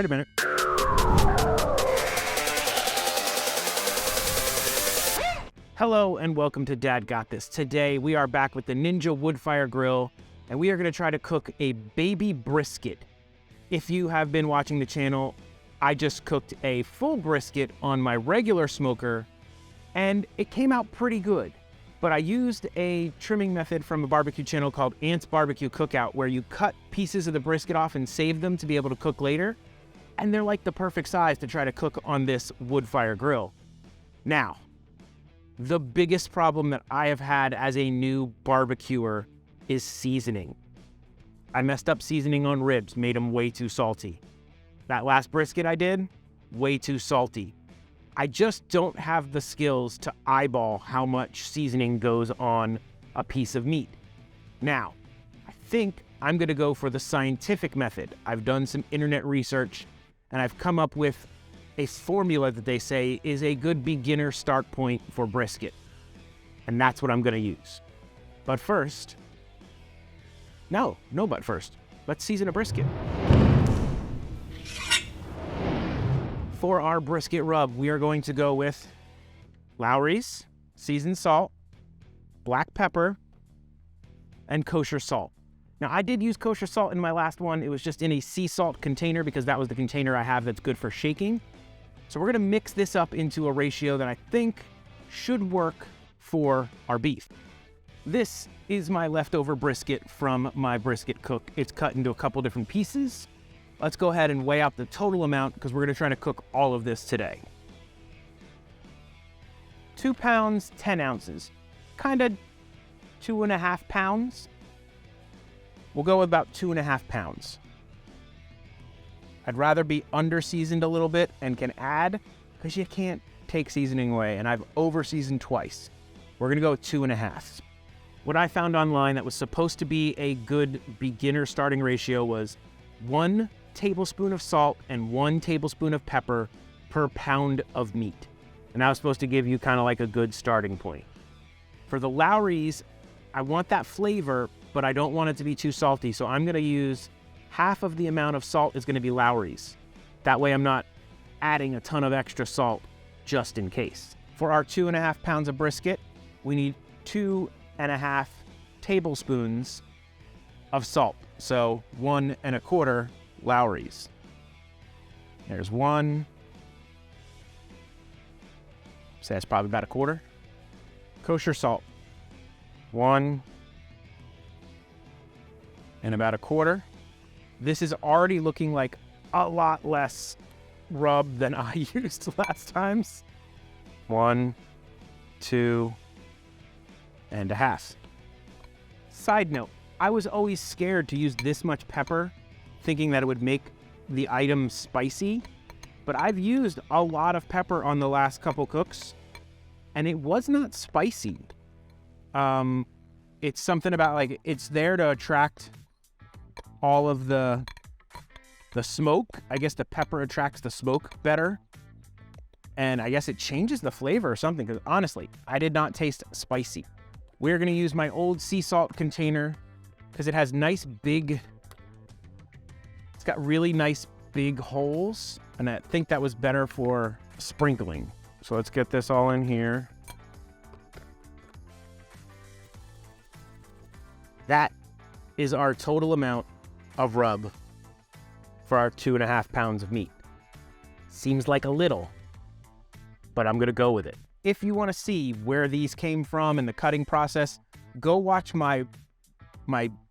Wait a minute. Hello and welcome to Dad Got This. Today we are back with the Ninja Woodfire Grill and we are going to try to cook a baby brisket. If you have been watching the channel, I just cooked a full brisket on my regular smoker and it came out pretty good. But I used a trimming method from a barbecue channel called Ant's Barbecue Cookout where you cut pieces of the brisket off and save them to be able to cook later. And they're like the perfect size to try to cook on this wood fire grill. Now, the biggest problem that I have had as a new barbecuer is seasoning. I messed up seasoning on ribs, made them way too salty. That last brisket I did, way too salty. I just don't have the skills to eyeball how much seasoning goes on a piece of meat. Now, I think I'm gonna go for the scientific method. I've done some internet research and I've come up with a formula that they say is a good beginner start point for brisket. And that's what I'm gonna use. But first, but first, let's season a brisket. For our brisket rub, we are going to go with Lowry's, seasoned salt, black pepper, and kosher salt. Now, I did use kosher salt in my last one. It was just in a sea salt container because that was the container I have that's good for shaking. So we're gonna mix this up into a ratio that I think should work for our beef. This is my leftover brisket from my brisket cook. It's cut into a couple different pieces. Let's go ahead and weigh out the total amount because we're gonna try to cook all of this today. 2 pounds, 10 ounces. Kinda 2.5 pounds. We'll go with about 2.5 pounds. I'd rather be under-seasoned a little bit and can add, because you can't take seasoning away, and I've over-seasoned twice. We're gonna go with 2.5. What I found online that was supposed to be a good beginner starting ratio was 1 tablespoon of salt and 1 tablespoon of pepper per pound of meat. And that was supposed to give you kind of like a good starting point. For the Lowry's, I want that flavor, but I don't want it to be too salty, so I'm gonna use half of the amount of salt is gonna be Lowry's. That way I'm not adding a ton of extra salt just in case. For our 2.5 pounds of brisket, we need 2.5 tablespoons of salt. So 1.25 Lowry's. There's 1. So that's probably about 1/4. Kosher salt. 1 and about 1/4. This is already looking like a lot less rub than I used last times. 1, 2.5. Side note, I was always scared to use this much pepper, thinking that it would make the item spicy, but I've used a lot of pepper on the last couple cooks, and it was not spicy. It's something about like, it's there to attract all of the smoke. I guess the pepper attracts the smoke better. And I guess it changes the flavor or something, because honestly, I did not taste spicy. We're gonna use my old sea salt container because it has nice big, it's got really nice big holes. And I think that was better for sprinkling. So let's get this all in here. That is our total amount of rub for our 2.5 pounds of meat. Seems like a little, but I'm gonna go with it. If you wanna see where these came from and the cutting process, go watch my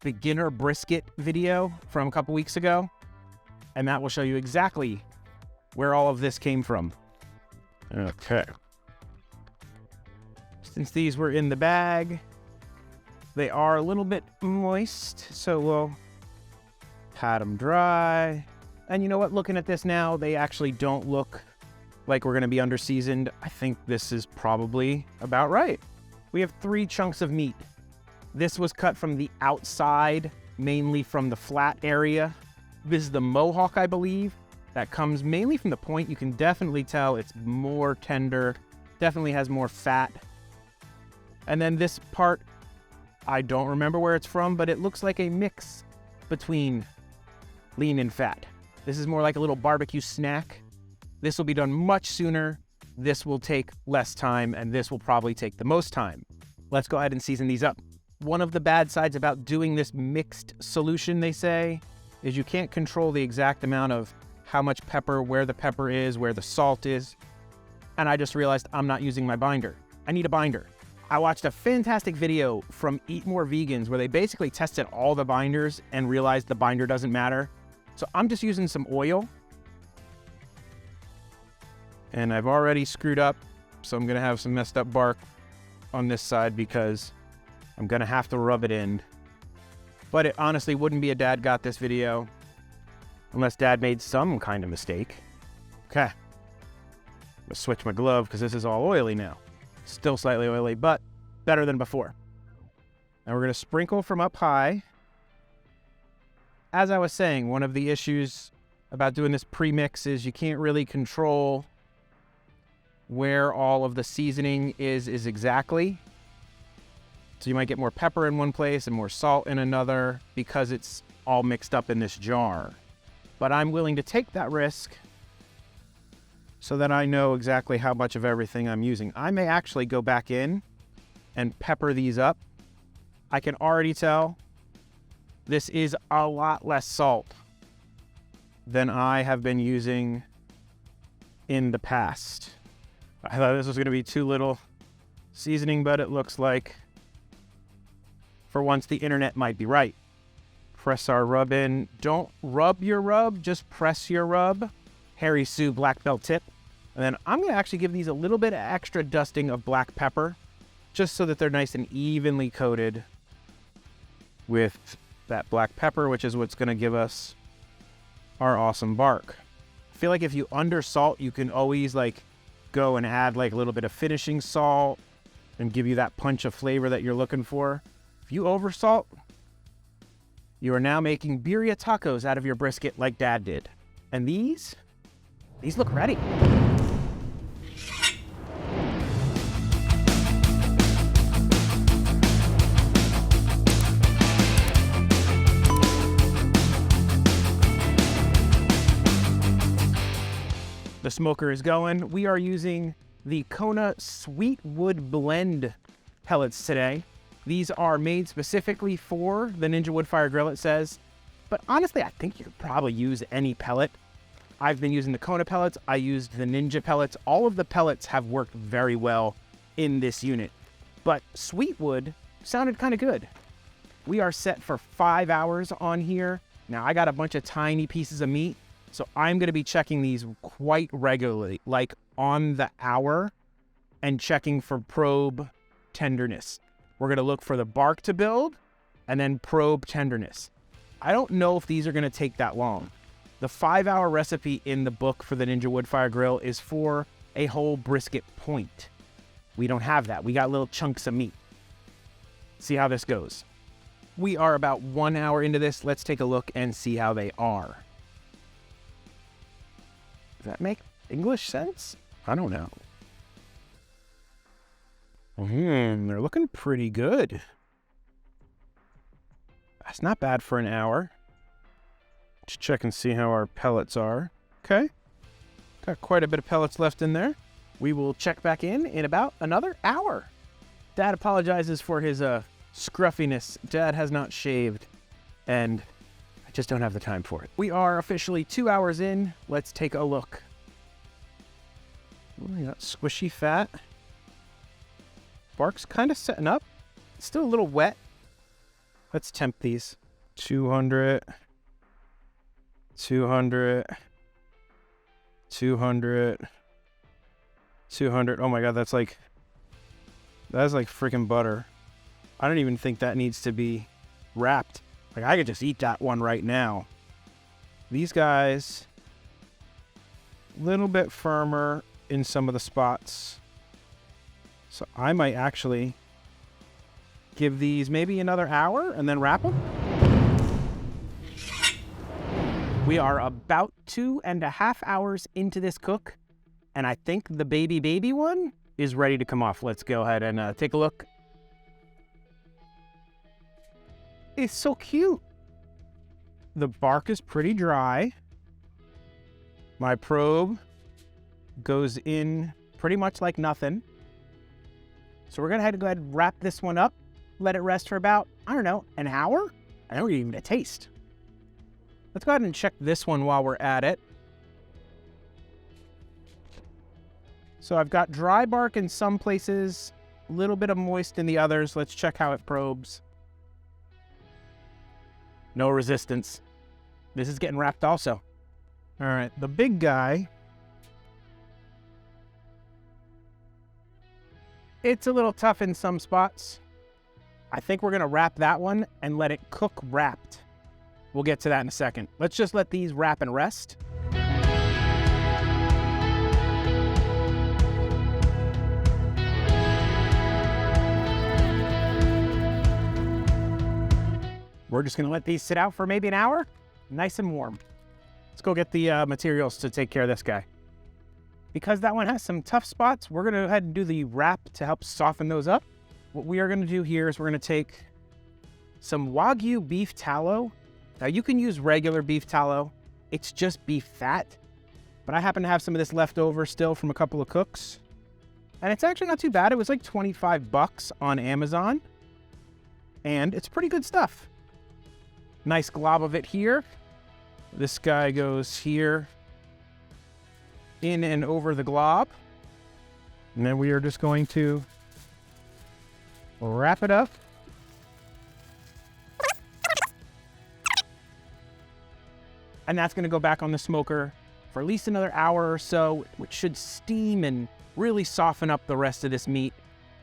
beginner brisket video from a couple weeks ago, and that will show you exactly where all of this came from. Okay. Since these were in the bag, they are a little bit moist, so we'll pat them dry. And you know what, looking at this now, they actually don't look like we're gonna be under-seasoned. I think this is probably about right. We have 3 chunks of meat. This was cut from the outside, mainly from the flat area. This is the mohawk, I believe. That comes mainly from the point. You can definitely tell it's more tender, definitely has more fat. And then this part, I don't remember where it's from, but it looks like a mix between lean and fat. This is more like a little barbecue snack. This will be done much sooner. This will take less time, and this will probably take the most time. Let's go ahead and season these up. One of the bad sides about doing this mixed solution, they say, is you can't control the exact amount of how much pepper, where the pepper is, where the salt is. And I just realized I'm not using my binder. I need a binder. I watched a fantastic video from Eat More Vegans where they basically tested all the binders and realized the binder doesn't matter. So I'm just using some oil. And I've already screwed up, so I'm gonna have some messed up bark on this side because I'm gonna have to rub it in. But it honestly wouldn't be a Dad Got This video unless Dad made some kind of mistake. Okay. I'm gonna switch my glove because this is all oily now. Still slightly oily, but better than before. Now we're gonna sprinkle from up high. As I was saying, one of the issues about doing this pre-mix is you can't really control where all of the seasoning is exactly. So you might get more pepper in one place and more salt in another because it's all mixed up in this jar. But I'm willing to take that risk so that I know exactly how much of everything I'm using. I may actually go back in and pepper these up. I can already tell this is a lot less salt than I have been using in the past. I thought this was gonna be too little seasoning, but it looks like for once the internet might be right. Press our rub in. Don't rub your rub, just press your rub. Harry Sue black belt tip. And then I'm gonna actually give these a little bit of extra dusting of black pepper just so that they're nice and evenly coated with that black pepper, which is what's gonna give us our awesome bark. I feel like if you undersalt, you can always like go and add like a little bit of finishing salt and give you that punch of flavor that you're looking for. If you oversalt, you are now making birria tacos out of your brisket like Dad did. And these look ready. The smoker is going. We are using the Kona Sweet Wood Blend pellets today. These are made specifically for the Ninja Woodfire Grill, it says. But honestly, I think you could probably use any pellet. I've been using the Kona pellets. I used the Ninja pellets. All of the pellets have worked very well in this unit. But Sweetwood sounded kind of good. We are set for 5 hours on here. Now, I got a bunch of tiny pieces of meat, so I'm going to be checking these quite regularly, like on the hour, and checking for probe tenderness. We're going to look for the bark to build and then probe tenderness. I don't know if these are going to take that long. The 5-hour recipe in the book for the Ninja Woodfire Grill is for a whole brisket point. We don't have that. We got little chunks of meat. See how this goes. We are about 1 hour into this. Let's take a look and see how they are. Does that make English sense? I don't know. They're looking pretty good. That's not bad for an hour. Let's check and see how our pellets are. Okay. Got quite a bit of pellets left in there. We will check back in about another hour. Dad apologizes for his scruffiness. Dad has not shaved, and I just don't have the time for it. We are officially 2 hours in. Let's take a look. We got squishy fat. Bark's kind of setting up. It's still a little wet. Let's temp these. 200, 200, 200, 200. Oh my God, that's like freaking butter. I don't even think that needs to be wrapped. Like, I could just eat that one right now. These guys, a little bit firmer in some of the spots. So I might actually give these maybe another hour and then wrap them. We are about 2.5 hours into this cook, and I think the baby one is ready to come off. Let's go ahead and take a look. It's so cute. The bark is pretty dry. My probe goes in pretty much like nothing. So we're gonna go ahead and wrap this one up, let it rest for about, I don't know, an hour? I know we're giving it a taste. Let's go ahead and check this one while we're at it. So I've got dry bark in some places, a little bit of moist in the others. Let's check how it probes. No resistance. This is getting wrapped also. All right, the big guy. It's a little tough in some spots. I think we're gonna wrap that one and let it cook wrapped. We'll get to that in a second. Let's just let these wrap and rest. We're just gonna let these sit out for maybe an hour, nice and warm. Let's go get the materials to take care of this guy. Because that one has some tough spots, we're gonna go ahead and do the wrap to help soften those up. What we are gonna do here is we're gonna take some Wagyu beef tallow. Now you can use regular beef tallow, it's just beef fat, but I happen to have some of this left over still from a couple of cooks. And it's actually not too bad. It was like 25 bucks on Amazon, and it's pretty good stuff. Nice glob of it here. This guy goes here, in and over the glob. And then we are just going to wrap it up. And that's gonna go back on the smoker for at least another hour or so, which should steam and really soften up the rest of this meat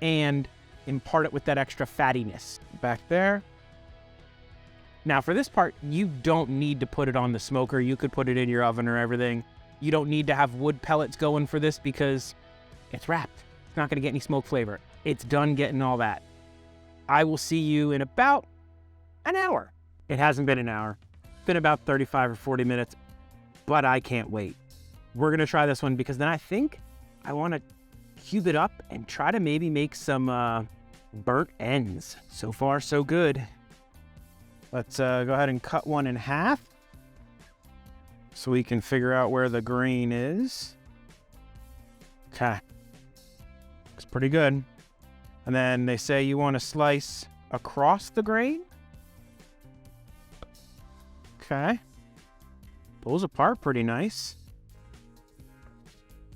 and impart it with that extra fattiness. Back there. Now for this part, you don't need to put it on the smoker. You could put it in your oven or everything. You don't need to have wood pellets going for this because it's wrapped. It's not gonna get any smoke flavor. It's done getting all that. I will see you in about an hour. It hasn't been an hour. It's been about 35 or 40 minutes, but I can't wait. We're gonna try this one because then I think I wanna cube it up and try to maybe make some burnt ends. So far, so good. Let's go ahead and cut one in half so we can figure out where the grain is. Okay, looks pretty good. And then they say you want to slice across the grain. Okay, pulls apart pretty nice.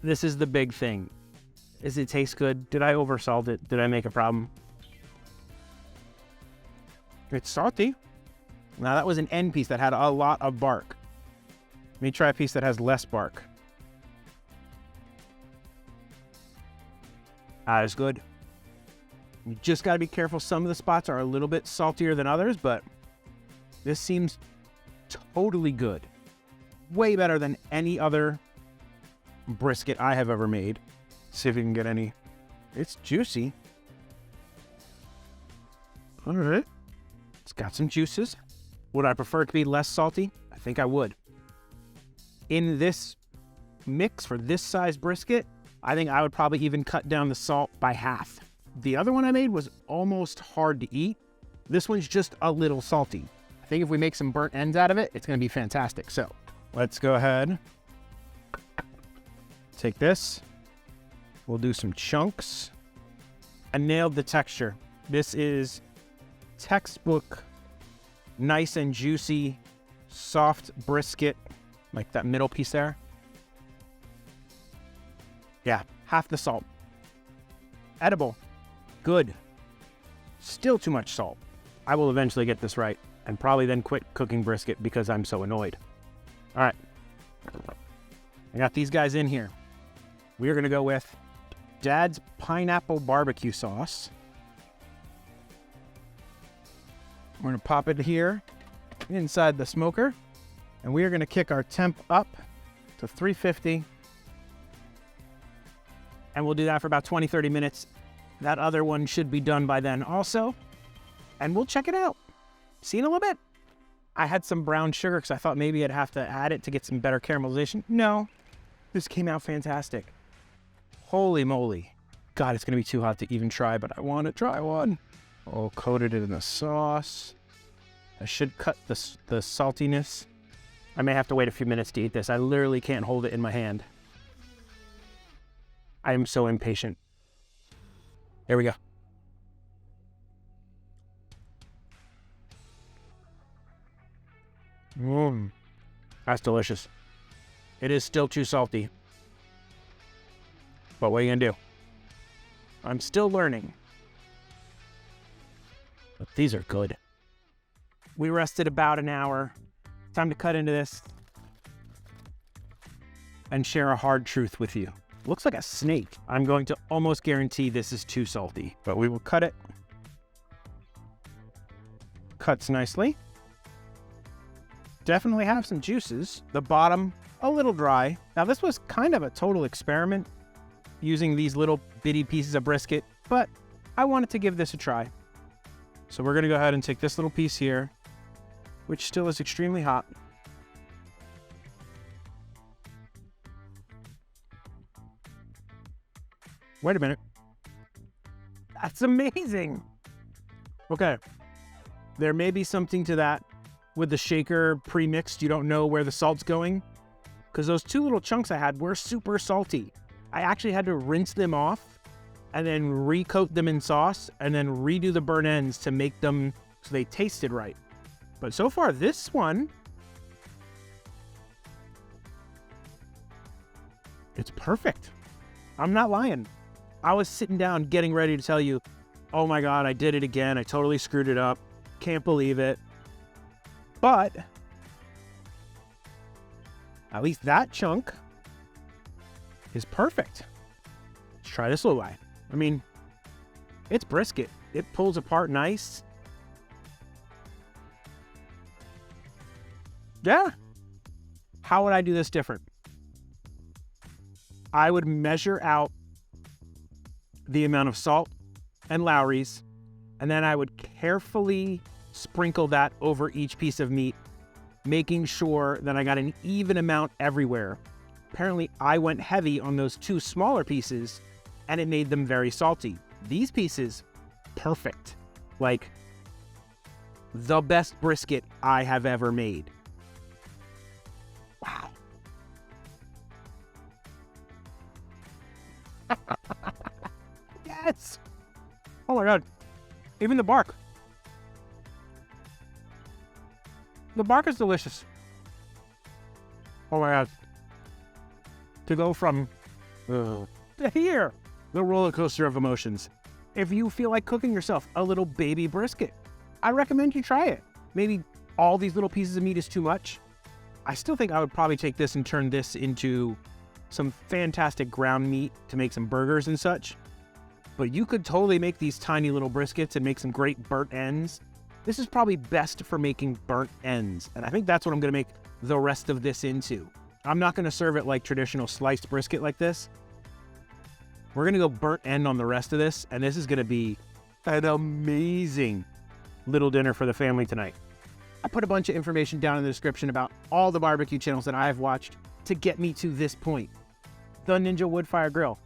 This is the big thing. Does it taste good? Did I oversalt it? Did I make a problem? It's salty. Now that was an end piece that had a lot of bark. Let me try a piece that has less bark. That is good. You just gotta be careful. Some of the spots are a little bit saltier than others, but this seems totally good. Way better than any other brisket I have ever made. See if we can get any. It's juicy. All right. It's got some juices. Would I prefer it to be less salty? I think I would. In this mix for this size brisket, I think I would probably even cut down the salt by half. The other one I made was almost hard to eat. This one's just a little salty. I think if we make some burnt ends out of it, it's gonna be fantastic. So let's go ahead. Take this. We'll do some chunks. I nailed the texture. This is textbook, nice and juicy, soft brisket, like that middle piece there. Yeah, half the salt. Edible, good. Still too much salt. I will eventually get this right and probably then quit cooking brisket because I'm so annoyed. All right, I got these guys in here. We are gonna go with Dad's pineapple barbecue sauce. We're gonna pop it here inside the smoker, and we are gonna kick our temp up to 350. And we'll do that for about 20-30 minutes. That other one should be done by then also. And we'll check it out. See you in a little bit. I had some brown sugar because I thought maybe I'd have to add it to get some better caramelization. No, this came out fantastic. Holy moly. God, it's gonna be too hot to even try, but I want to try one. Oh, coated it in the sauce. I should cut the saltiness I may have to wait a few minutes to eat this. I literally can't hold it in my hand. I am so impatient. Here we go. That's delicious. It is still too salty. But what are you gonna do? I'm still learning. But these are good. We rested about an hour. Time to cut into this and share a hard truth with you. Looks like a snake. I'm going to almost guarantee this is too salty, but we will cut it. Cuts nicely. Definitely have some juices. The bottom, a little dry. Now this was kind of a total experiment using these little bitty pieces of brisket, but I wanted to give this a try. So we're gonna go ahead and take this little piece here, which still is extremely hot. Wait a minute. That's amazing. Okay. There may be something to that with the shaker pre-mixed. You don't know where the salt's going, because those two little chunks I had were super salty. I actually had to rinse them off and then recoat them in sauce and then redo the burnt ends to make them so they tasted right. But so far, this one, it's perfect. I'm not lying. I was sitting down getting ready to tell you, oh my God, I did it again. I totally screwed it up. Can't believe it. But at least that chunk is perfect. Let's try this little guy. I mean, it's brisket. It pulls apart nice. Yeah. How would I do this different? I would measure out the amount of salt and Lowry's, and then I would carefully sprinkle that over each piece of meat, making sure that I got an even amount everywhere. Apparently, I went heavy on those two smaller pieces, and it made them very salty. These pieces, perfect. Like, the best brisket I have ever made. Wow. Yes! Oh my God. Even the bark. The bark is delicious. Oh my God. To go from to here, the roller coaster of emotions. If you feel like cooking yourself a little baby brisket, I recommend you try it. Maybe all these little pieces of meat is too much. I still think I would probably take this and turn this into some fantastic ground meat to make some burgers and such. But you could totally make these tiny little briskets and make some great burnt ends. This is probably best for making burnt ends. And I think that's what I'm gonna make the rest of this into. I'm not gonna serve it like traditional sliced brisket like this. We're gonna go burnt end on the rest of this, and this is gonna be an amazing little dinner for the family tonight. I put a bunch of information down in the description about all the barbecue channels that I've watched to get me to this point. The Ninja Woodfire Grill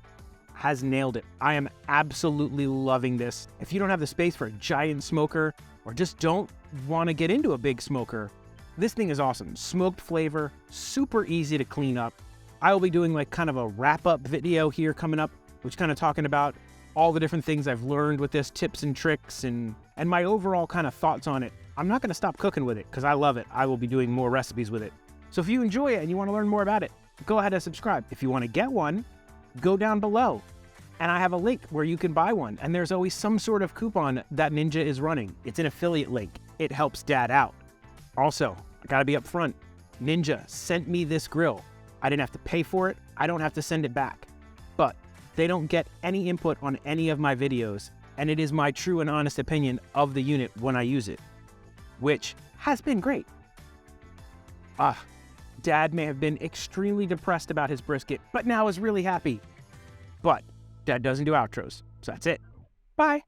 has nailed it. I am absolutely loving this. If you don't have the space for a giant smoker or just don't want to get into a big smoker, this thing is awesome. Smoked flavor, super easy to clean up. I will be doing like kind of a wrap-up video here coming up, which kind of talking about all the different things I've learned with this, tips and tricks, and my overall kind of thoughts on it. I'm not going to stop cooking with it because I love it. I will be doing more recipes with it. So if you enjoy it and you want to learn more about it, go ahead and subscribe. If you want to get one, go down below and I have a link where you can buy one. And there's always some sort of coupon that Ninja is running. It's an affiliate link. It helps Dad out. Also, I gotta be upfront. Ninja sent me this grill. I didn't have to pay for it. I don't have to send it back. But they don't get any input on any of my videos. And it is my true and honest opinion of the unit when I use it, which has been great. Dad may have been extremely depressed about his brisket, but now is really happy. But Dad doesn't do outros, so that's it. Bye.